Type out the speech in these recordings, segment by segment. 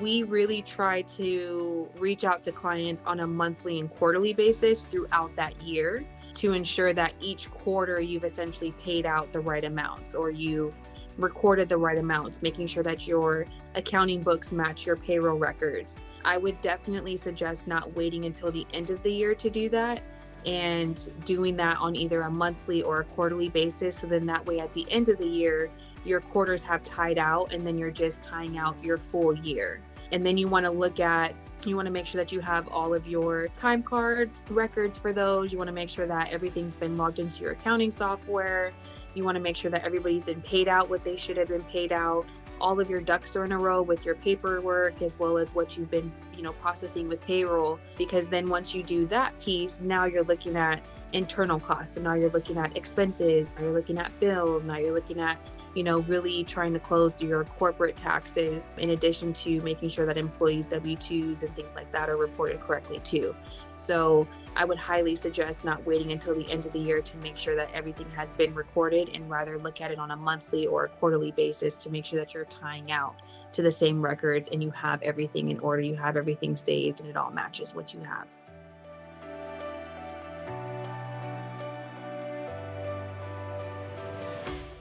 we really try to reach out to clients on a monthly and quarterly basis throughout that year to ensure that each quarter you've essentially paid out the right amounts or you've recorded the right amounts, making sure that your accounting books match your payroll records. I would definitely suggest not waiting until the end of the year to do that and doing that on either a monthly or a quarterly basis. So then that way at the end of the year, your quarters have tied out and then you're just tying out your full year. And then you want to make sure that you have all of your time cards, records for those. You want to make sure that everything's been logged into your accounting software. You want to make sure that everybody's been paid out what they should have been paid out. All of your ducks are in a row with your paperwork as well as what you've been, processing with payroll. Because then once you do that piece, now you're looking at internal costs. And now you're looking at expenses. Now you're looking at bills. Now you're looking at really trying to close your corporate taxes, in addition to making sure that employees' W-2s and things like that are reported correctly too. So I would highly suggest not waiting until the end of the year to make sure that everything has been recorded, and rather look at it on a monthly or a quarterly basis to make sure that you're tying out to the same records and you have everything in order, you have everything saved, and it all matches what you have.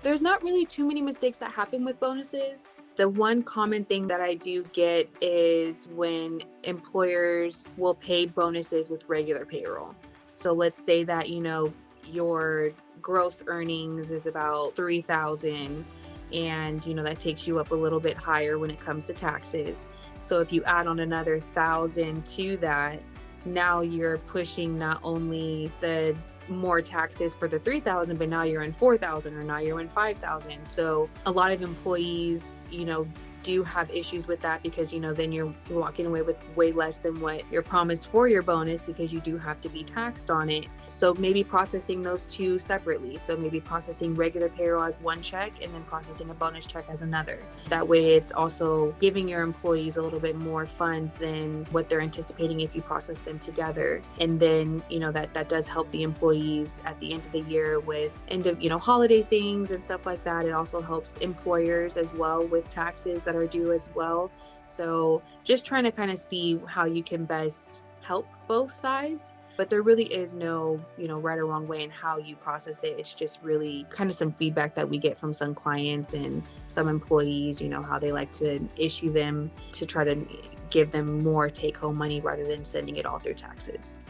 There's not really too many mistakes that happen with bonuses. The one common thing that I do get is when employers will pay bonuses with regular payroll. So let's say that, your gross earnings is about 3,000 and, that takes you up a little bit higher when it comes to taxes. So if you add on another 1,000 to that, now you're pushing not only the more taxes for the 3,000, but now you're in 4,000 or now you're in 5,000. So a lot of employees, do have issues with that because, then you're walking away with way less than what you're promised for your bonus because you do have to be taxed on it. So maybe processing those two separately. So maybe processing regular payroll as one check and then processing a bonus check as another. That way it's also giving your employees a little bit more funds than what they're anticipating if you process them together. And then, that does help the employees at the end of the year with end of, holiday things and stuff like that. It also helps employers as well with taxes that are due as well. So just trying to kind of see how you can best help both sides. But there really is no, right or wrong way in how you process it. It's just really kind of some feedback that we get from some clients and some employees, how they like to issue them to try to give them more take-home money rather than sending it all through taxes.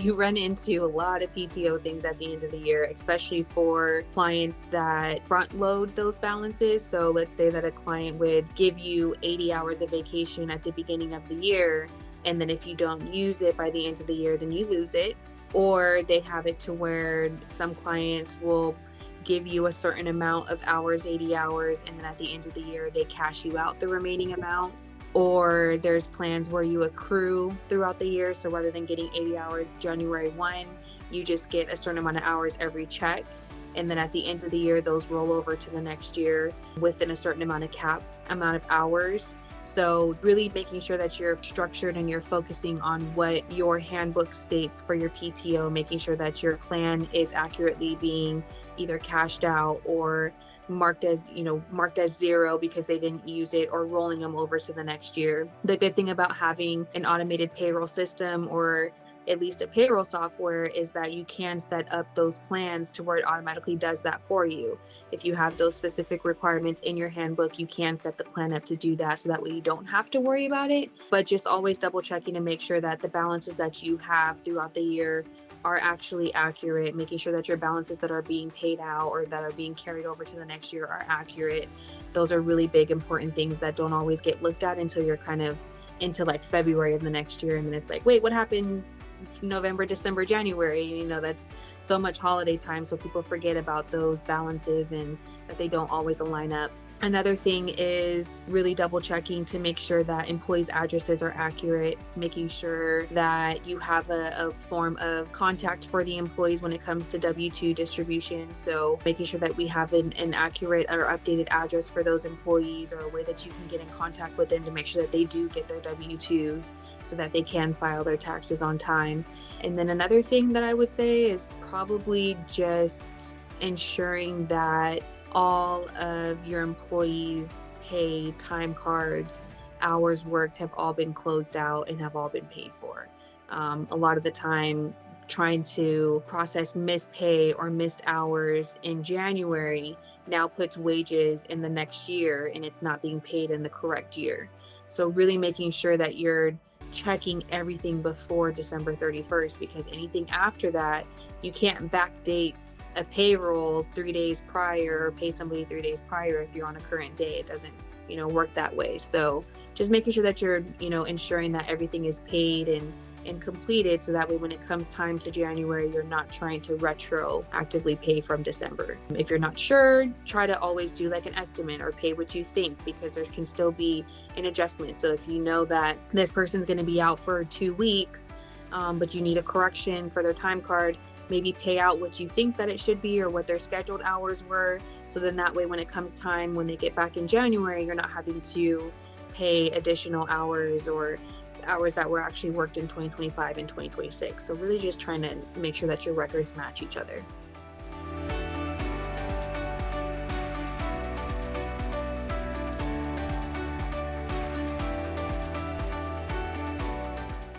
You run into a lot of PTO things at the end of the year, especially for clients that front load those balances. So let's say that a client would give you 80 hours of vacation at the beginning of the year. And then if you don't use it by the end of the year, then you lose it. Or they have it to where some clients will give you a certain amount of hours, 80 hours, and then at the end of the year, they cash you out the remaining amounts. Or there's plans where you accrue throughout the year. So rather than getting 80 hours January 1, you just get a certain amount of hours every check. And then at the end of the year, those roll over to the next year within a certain amount of hours. So really making sure that you're structured and you're focusing on what your handbook states for your PTO, making sure that your plan is accurately being either cashed out or marked as zero because they didn't use it, or rolling them over to the next year. The good thing about having an automated payroll system or at least a payroll software is that you can set up those plans to where it automatically does that for you. If you have those specific requirements in your handbook, you can set the plan up to do that, so that way you don't have to worry about it. But just always double checking to make sure that the balances that you have throughout the year are actually accurate, making sure that your balances that are being paid out or that are being carried over to the next year are accurate. Those are really big, important things that don't always get looked at until you're kind of into like February of the next year. And then it's like, wait, what happened November, December, January? That's so much holiday time. So people forget about those balances and that they don't always align up. Another thing is really double checking to make sure that employees' addresses are accurate, making sure that you have a form of contact for the employees when it comes to W-2 distribution. So making sure that we have an accurate or updated address for those employees, or a way that you can get in contact with them to make sure that they do get their W-2s so that they can file their taxes on time. And then another thing that I would say is probably just ensuring that all of your employees' pay, time cards, hours worked have all been closed out and have all been paid for. A lot of the time, trying to process missed pay or missed hours in January now puts wages in the next year and it's not being paid in the correct year. So, really making sure that you're checking everything before December 31st, because anything after that, you can't backdate a payroll 3 days prior or pay somebody 3 days prior if you're on a current day. It doesn't, work that way. So just making sure that you're, ensuring that everything is paid and completed, so that way when it comes time to January, you're not trying to retroactively pay from December. If you're not sure, try to always do like an estimate or pay what you think, because there can still be an adjustment. So if you know that this person's going to be out for 2 weeks, but you need a correction for their time card, maybe pay out what you think that it should be or what their scheduled hours were. So then that way, when it comes time, when they get back in January, you're not having to pay additional hours or hours that were actually worked in 2025 and 2026. So really just trying to make sure that your records match each other.